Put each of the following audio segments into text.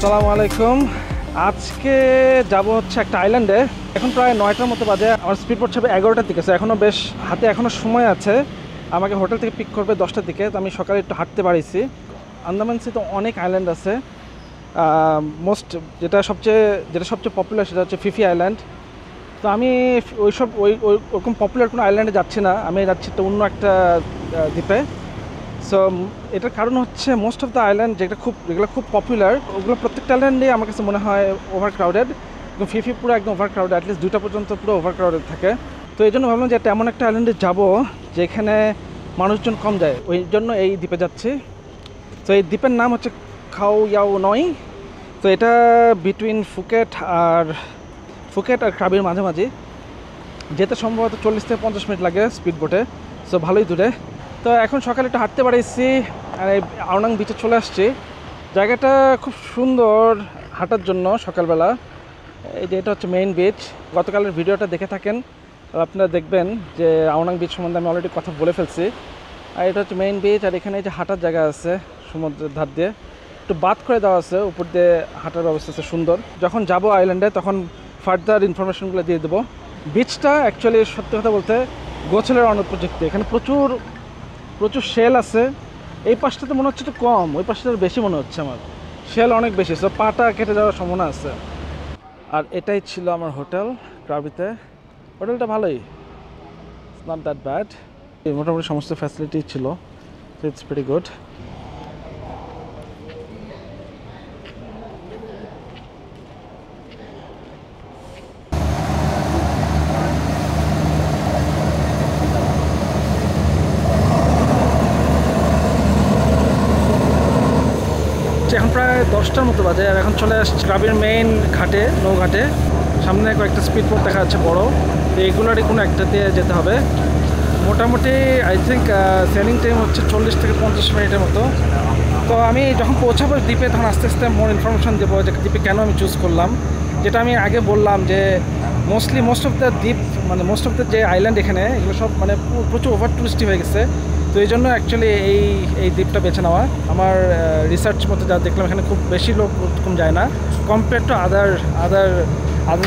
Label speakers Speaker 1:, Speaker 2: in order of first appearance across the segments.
Speaker 1: আসসালামু আলাইকুম। আজকে যাব হচ্ছে একটা আইল্যান্ডে। এখন প্রায় 9টার মতো বাজে। আমার স্পিড বোট ছাড়বে 11টার দিকে। এখনও বেশ হাতে সময় আছে। আমাকে হোটেল থেকে পিক করবে 10টার দিকে। তো আমি সকালে একটু হাঁটতে পারিছি। আন্দামান সিতে অনেক আইল্যান্ড আছে। যেটা সবচেয়ে পপুলার সেটা হচ্ছে ফিফি আইল্যান্ড। তো আমি ওরকম পপুলার কোনো আইল্যান্ডে যাচ্ছি না, আমি যাচ্ছি তো অন্য একটা দ্বীপে। সো এটার কারণ হচ্ছে মোস্ট অফ দ্য আইল্যান্ড যেগুলো খুব পপুলার, ওগুলো প্রত্যেকটা আইল্যান্ডে আমার কাছে মনে হয় ওভার ক্রাউডেড। এবং ফিফি পুরো একদম ওভার ক্রাউডেড, অ্যাটলিস্ট 2টা পর্যন্ত পুরো ওভার ক্রাউডেড থাকে। তো এই জন্য ভাবলাম যে এমন একটা আইল্যান্ডে যাব যেখানে মানুষজন কম যায়, ওই জন্য এই দ্বীপে যাচ্ছি। তো এই দ্বীপের নাম হচ্ছে খাও ইয়াও নয়। তো এটা বিটুইন ফুকেট আর ক্রাবির মাঝামাঝি। যেতে সম্ভবত 40 থেকে 50 মিনিট লাগে স্পিড বোটে। সো ভালোই দূরে। তো এখন সকালে একটু হাঁটতে পারিছি আর এই আওনাং বিচে চলে আসছি। জায়গাটা খুব সুন্দর হাঁটার জন্য সকালবেলা। এই যে এটা হচ্ছে মেইন বিচ। গতকালের ভিডিওটা দেখে থাকেন আপনারা দেখবেন যে আওনাং বিচ সম্বন্ধে আমি অলরেডি কথা বলে ফেলছি। আর এটা হচ্ছে মেইন বিচ। আর এখানে এই যে হাঁটার জায়গা আছে সমুদ্রের ধার দিয়ে, একটু বাদ করে দেওয়া আছে, উপর দিয়ে হাঁটার ব্যবস্থা আছে সুন্দর। যখন যাব আইল্যান্ডে তখন ফার্দার ইনফরমেশনগুলো দিয়ে দেবো। বিচটা অ্যাকচুয়ালি সত্যি কথা বলতে গোছলের অনুপযুক্ত। এখানে প্রচুর শেল আছে। এই পাশটাতে মনে হচ্ছে একটু কম, ওই পাশটাতে বেশি মনে হচ্ছে আমার। শেল অনেক বেশি, সো পাটা কেটে যাওয়ার সম্ভাবনা আছে। আর এটাই ছিল আমার হোটেল ক্রাবিতে। হোটেলটা ভালোই, ইটস নট দ্যাট ব্যাড। মোটামুটি সমস্ত ফ্যাসিলিটি ছিল, ইটস ভেরি গুড। এখন প্রায় 10টার মতো বাজে। আর এখন চলে আসছে ক্রাবির মেইন ঘাটে, নৌঘাটে। সামনে কয়েকটা স্পিড বোট দেখা যাচ্ছে বড়। তো এইগুলোরই কোনো একটাতে যেতে হবে। মোটামুটি আই থিঙ্ক সেলিং টাইম হচ্ছে 40 থেকে 50 মিনিটের মতো। তো আমি যখন পৌঁছাবো দ্বীপে তখন আস্তে আস্তে মোর ইনফরমেশন দেবো যে দ্বীপে কেন আমি চুজ করলাম। যেটা আমি আগে বললাম যে মোস্ট অফ দ্য দ্বীপ, মানে মোস্ট অফ দ্য যে আইল্যান্ড এখানে, এগুলো সব মানে প্রচুর ওভার টুরিস্টি হয়ে গেছে। তো এই জন্য অ্যাকচুয়ালি এই দ্বীপটা বেছে নেওয়া। আমার রিসার্চ মতো যা দেখলাম এখানে খুব বেশি লোক ওরকম যায় না, কম্পেয়ার টু আদার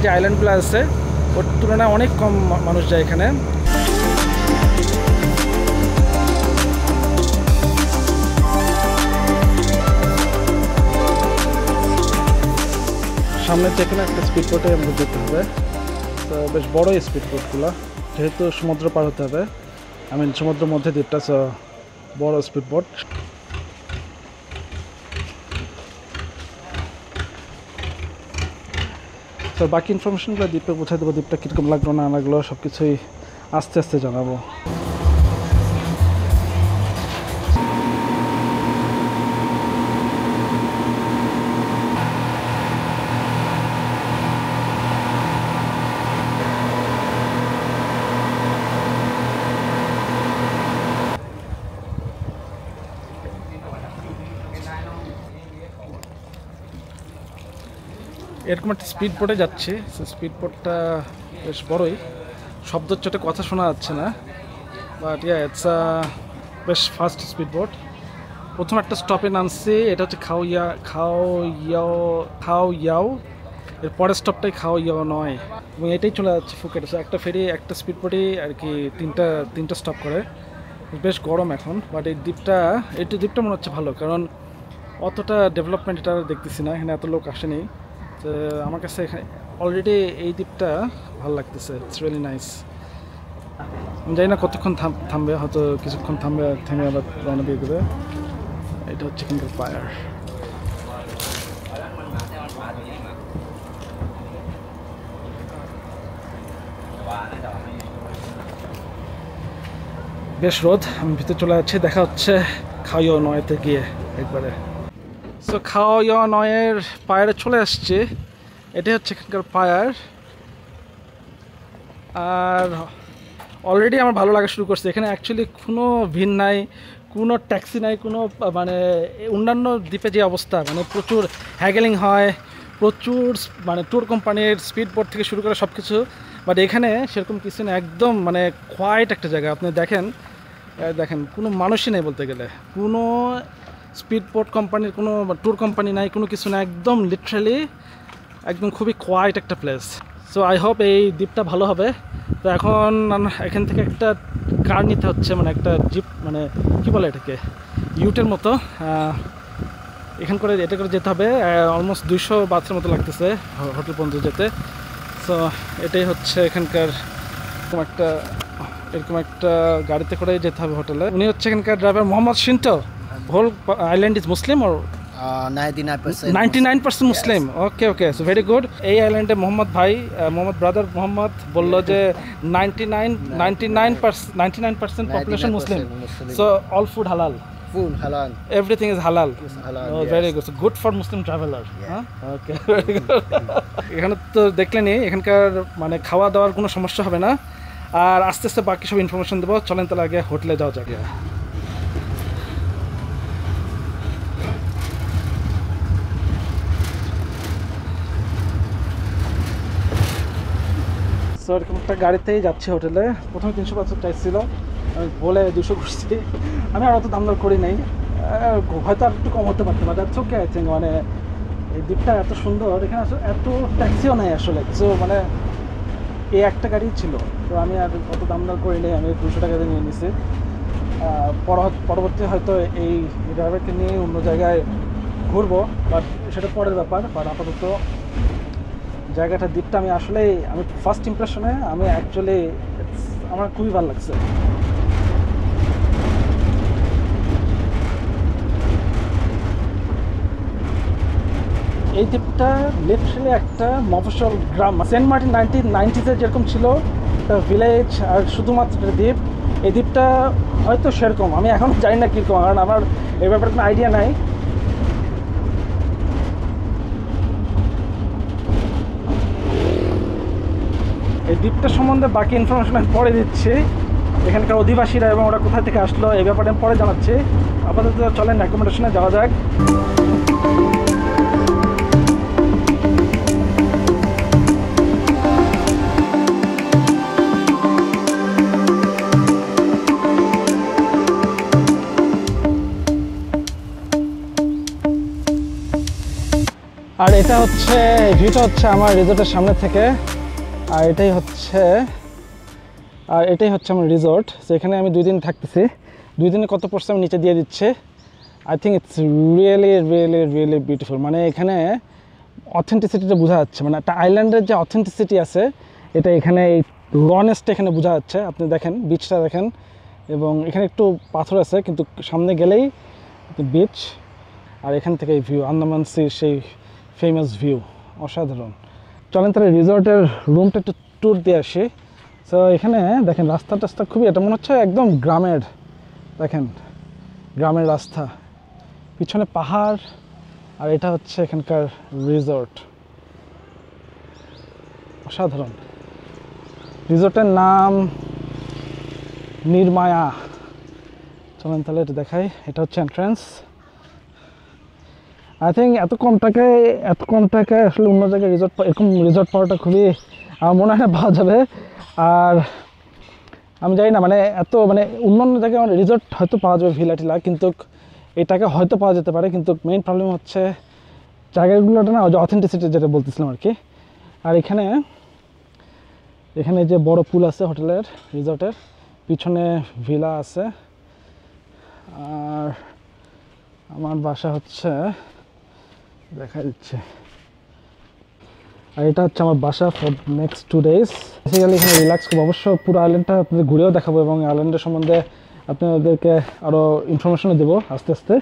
Speaker 1: যে আইল্যান্ডগুলো আছে ওর তুলনায় অনেক কম মানুষ যায় এখানে। সামনে যে কোনো একটা স্পিড বোটে আমাদের যেতে হবে। তো বেশ বড় স্পিড বোটগুলো, যেহেতু সমুদ্র পার হতে হবে, সমুদ্রের মধ্যে দ্বীপটা, সো বড় স্পিড বোট। তো বাকি ইনফরমেশনগুলো দ্বীপে পৌঁছায় দেবো। দ্বীপটা কীরকম লাগলো না লাগলো সব কিছুই আস্তে আস্তে জানাবো। এরকম একটা স্পিড বোটে যাচ্ছি। স্পিড বোটটা বেশ বড়ই, শব্দের চোটে কথা শোনা যাচ্ছে না, বাট ইটস বেশ ফাস্ট স্পিড বোট। প্রথম একটা স্টপে নামছি, এটা হচ্ছে খাও ইয়াও। এর পরের স্টপটাই খাও ইয়াও নয়, এবং এটাই চলে যাচ্ছে ফুকেট। একটা ফেরি একটা স্পিড বোটই আর কি তিনটা স্টপ করে। বেশ গরম এখন, বাট এই দ্বীপটা মনে হচ্ছে ভালো, কারণ অতটা ডেভেলপমেন্ট এটা দেখতেছি না, এখানে এত লোক আসেনি। তো আমার কাছে এখানে অলরেডি এই দ্বীপটা ভালো লাগতেছে, ইটস রিয়েলি নাইস। আমি জানি না কতক্ষণ থামবে, হয়তো কিছুক্ষণ থেমে আবার রওনা দিয়ে দেবে। এটা হচ্ছে কিন্তু পায়ার। বেশ রোদ, আমি ভিতরে চলে যাচ্ছি। দেখা হচ্ছে খাও ইয়াও নয়তে গিয়ে একবারে। সো খাও ইয়াও নয়ের পায়ারে চলে আসছে। এটাই হচ্ছে এখানকার পায়ার। আর অলরেডি আমার ভালো লাগা শুরু করছে। এখানে অ্যাকচুয়ালি কোনো ভিড় নাই, কোনো ট্যাক্সি নাই, কোনো মানে অন্যান্য দ্বীপে যে অবস্থা, মানে প্রচুর হ্যাগেলিং হয়, প্রচুর মানে ট্যুর কোম্পানির স্পিড বোট থেকে শুরু করে সব কিছু। বাট এখানে সেরকম কিছু না, একদম মানে কোয়াইট একটা জায়গা। আপনি দেখেন কোনো মানুষই নেই বলতে গেলে, কোনো স্পিড বোট কোম্পানির কোনো ট্যুর কোম্পানি নাই, কোনো কিছু না, একদম লিটারালি একদম খুবই কোয়াইট একটা প্লেস। সো আই হোপ এই দ্বীপটা ভালো হবে। তো এখন এখান থেকে একটা কার নিতে হচ্ছে, মানে একটা জিপ, মানে কী বলে এটাকে, ইউটের মতো। এখান করে এটা করে যেতে হবে, অলমোস্ট 200 বাসের মতো লাগতেছে হোটেল পর্যন্ত যেতে। সো এটাই হচ্ছে এখানকার এরকম একটা গাড়িতে করে যেতে হবে হোটেলে। উনি হচ্ছে এখানকার ড্রাইভার মোহাম্মদ শিন্টো। Whole island is Muslim or 99% Muslim. Okay okay, so very good. এই আইল্যান্ডে মোহাম্মদ ভাই, মোহাম্মদ ব্রাদার মোহাম্মদ বললো যে 99% পপুলেশন মুসলিম। সো অল ফুড হালাল,
Speaker 2: Food halal.
Speaker 1: everything is halal.
Speaker 2: Halal.
Speaker 1: Oh,
Speaker 2: Yes.
Speaker 1: very good. So good for Muslim traveler.
Speaker 2: Yeah.
Speaker 1: Huh? Okay, very good. এখানে তো দেখলেনই, এখানকার মানে খাওয়া দাওয়ার কোনো সমস্যা হবে না। আর আস্তে আস্তে বাকি সব ইনফরমেশন দেবো। চলেন তাহলে আগে হোটেলে যাওয়া যাক। সো এরকম একটা গাড়িতেই যাচ্ছি হোটেলে। প্রথমে 300 চাইছিল, আমি বলে 200 করছি। আমি আর অত দাম দর করি নাই, হয়তো আর একটু কম হতে পারতাম, but that's okay I think. মানে এই দ্বীপটা এত সুন্দর, এখানে আসলে এত ট্যাক্সিও নাই আসলে। সো মানে এই একটা গাড়ি ছিল, তো আমি আর অত দাম দর করি নাই, আমি 200 টাকাতে নিয়ে নিছি। পরবর্তী হয়তো এই ড্রাইভারকে নিয়ে অন্য জায়গায় ঘুরবো, বাট সেটা পরের ব্যাপার। বাট আপাতত জায়গাটা, দ্বীপটা আমি আসলেই, আমি ফার্স্ট ইমপ্রেশনে আমি অ্যাকচুয়ালি আমার খুবই ভালো লাগছে। এই দ্বীপটা লিটারালি একটা মফস্বল গ্রাম। সেন্ট মার্টিন 1990s যেরকম ছিল একটা ভিলেজ আর শুধুমাত্র একটা দ্বীপ, এই দ্বীপটা হয়তো সেরকম। আমি এখন জানি না কীরকম, কারণ আমার এই ব্যাপারে কোনো আইডিয়া নাই। এই দ্বীপটা সম্বন্ধে বাকি ইনফরমেশন আমি পরে দিচ্ছি, এখানকার অধিবাসীরা এবং ওরা কোথা থেকে আসলো এই ব্যাপারে আমি পরে জানাচ্ছি। আপাতত চলেন অ্যাকোমোডেশনে যাওয়া যাক। আর এটা হচ্ছে ভিউটা হচ্ছে আমার রিসোর্টের সামনে থেকে, আর এটাই হচ্ছে আমার রিসোর্ট। তো এখানে আমি 2 দিন থাকতেছি। 2 দিনে কত পড়ছে আমি নিচে দিয়ে দিচ্ছে। I think it's really really really beautiful. মানে এখানে অথেন্টিসিটিটা বোঝা যাচ্ছে, মানে একটা আইল্যান্ডের যে অথেন্টিসিটি আছে এটা এখানে, এই রনেসটা এখানে বোঝা যাচ্ছে। আপনি দেখেন বিচটা দেখেন, এবং এখানে একটু পাথর আছে কিন্তু সামনে গেলেই বিচ। আর এখান থেকে ভিউ, আন্দামান সির সেই ফেমাস ভিউ, অসাধারণ। চলেন তাহলে রিসর্টের রুমটা একটু ট্যুর দিয়ে আসি। সো এখানে দেখেন রাস্তা টাস্তা খুবই, এটা মনে হচ্ছে একদম গ্রামের, দেখেন গ্রামের রাস্তা, পিছনে পাহাড়, আর এটা হচ্ছে এখানকার রিসর্ট, অসাধারণ। রিসর্টের নাম নির্মায়া। চলেন তাহলে এটা দেখাই, এটা হচ্ছে এন্ট্রান্স। আই থিঙ্ক এত কম টাকায় আসলে অন্য জায়গায় এরকম রিসর্ট পাওয়াটা খুবই, আমার মনে হয় না পাওয়া যাবে। আর আমি জানি না, মানে এত মানে অন্য জায়গায় রিসর্ট হয়তো পাওয়া যাবে ভিলা টিলা, কিন্তু এই টাকা হয়তো পাওয়া যেতে পারে। কিন্তু মেইন প্রবলেম হচ্ছে জায়গাগুলোটা না, ওই যে অথেন্টিসিটি যেটা বলতেছিলাম আর কি। আর এখানে যে বড় পুল আছে হোটেলের, রিসর্টের পিছনে ভিলা আছে। আর আমার বাসা হচ্ছে, দেখা দিচ্ছে, আর এটা হচ্ছে আমার বাসা ফর নেক্সট 2 days। বেসিক্যালি এখানে রিল্যাক্স করবো। অবশ্য পুরো আইল্যান্ডটা আপনাদের ঘুরেও দেখাবো এবং আইল্যান্ডের সম্বন্ধে আপনাদেরকে আরও ইনফরমেশনও দেবো আস্তে আস্তে।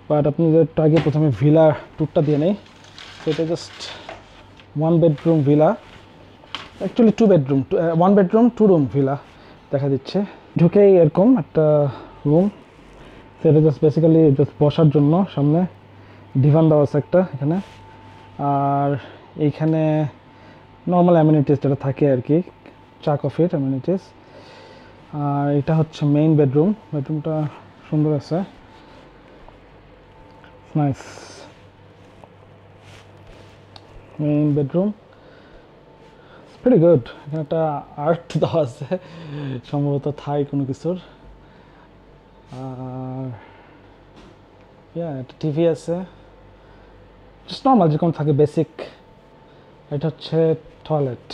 Speaker 1: বাট আপনাদের আগে প্রথমে ভিলা ট্যুরটা দিয়ে নেই। এটা just 1 bedroom villa, actually 2 bedroom, 1 bedroom 2 room villa দেখা দিচ্ছে। ঢুকেই এরকম একটা রুম, সেটা জাস্ট বেসিক্যালি জাস্ট বসার জন্য। সামনে ডিভান দেওয়া আছে একটা এখানে, আর এইখানে নর্মাল অ্যামিনিটিস যেটা থাকে আর কি, চা কফির অ্যামিনিটিস। আর এটা হচ্ছে মেইন বেডরুমটা সুন্দর আছে, nice main bedroom, very good. এখানে একটা আর্ট দেওয়া আছে, সম্ভবত থাই কোনো কিছুর। আর একটা টিভি আছে, জাস্ট নর্মাল যেরকম থাকে বেসিক। এটা হচ্ছে টয়লেট,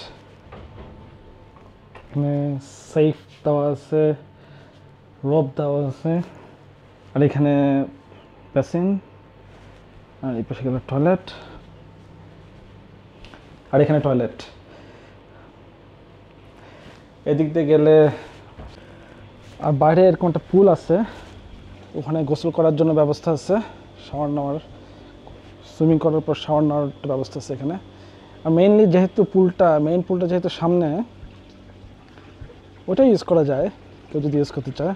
Speaker 1: এখানে সেফ দেওয়া আছে, রোপ দেওয়া আছে, আর এখানে বেসিন, আর এই পাশে গেলে টয়লেট, আর এখানে টয়লেট। এদিক দিয়ে গেলে আর বাইরে এরকম একটা পুল আছে, ওখানে গোসল করার জন্য ব্যবস্থা আছে, শাওয়ার নেওয়ার, সুইমিং করার পর শাওয়ার নেওয়ার একটা ব্যবস্থা আছে এখানে। আর মেইনলি যেহেতু মেইন পুলটা যেহেতু সামনে, ওটাই ইউজ করা যায় কেউ যদি ইউজ করতে চায়।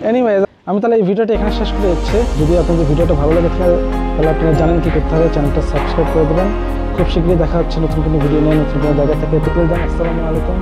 Speaker 1: এনিওয়ে, আমি তাহলে এই ভিডিওটা এখানে শেষ করে দিচ্ছি। যদি আপনাদের ভিডিওটা ভালো লেগে থাকে তাহলে আপনারা জানেন কী করতে হবে, চ্যানেলটা সাবস্ক্রাইব করে দেবেন। খুব শীঘ্রই দেখা হচ্ছে নতুন কোনো ভিডিও নিয়ে, নতুন কোনো জায়গা থেকে। আসসালামু আলাইকুম।